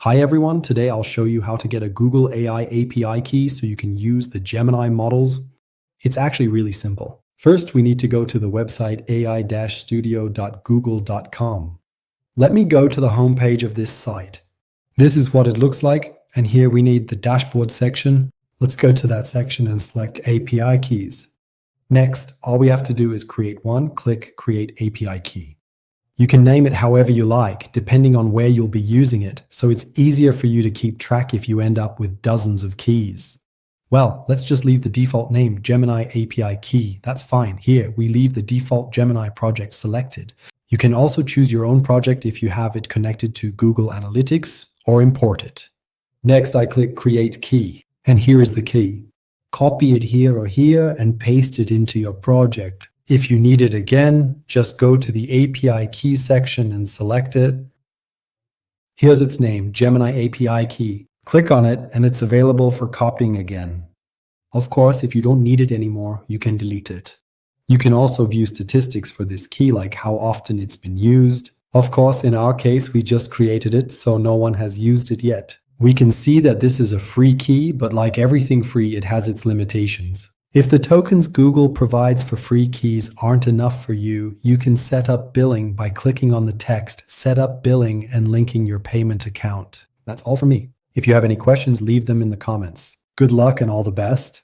Hi everyone, today I'll show you how to get a Google AI API key so you can use the Gemini models. It's actually really simple. First, we need to go to the website ai-studio.google.com. Let me go to the homepage of this site. This is what it looks like, and here we need the dashboard section. Let's go to that section and select API keys. Next, all we have to do is create one, click Create API Key. You can name it however you like, depending on where you'll be using it, so it's easier for you to keep track if you end up with dozens of keys. Well, let's just leave the default name Gemini API Key. That's fine. Here, we leave the default Gemini project selected. You can also choose your own project if you have it connected to Google Analytics or import it. Next, I click Create Key, and here is the key. Copy it here or here and paste it into your project. If you need it again, just go to the API Key section and select it. Here's its name, Gemini API Key. Click on it and it's available for copying again. Of course, if you don't need it anymore, you can delete it. You can also view statistics for this key, like how often it's been used. Of course, in our case, we just created it, so no one has used it yet. We can see that this is a free key, but like everything free, it has its limitations. If the tokens Google provides for free keys aren't enough for you, you can set up billing by clicking on the text, Set up billing, and linking your payment account. That's all for me. If you have any questions, leave them in the comments. Good luck and all the best.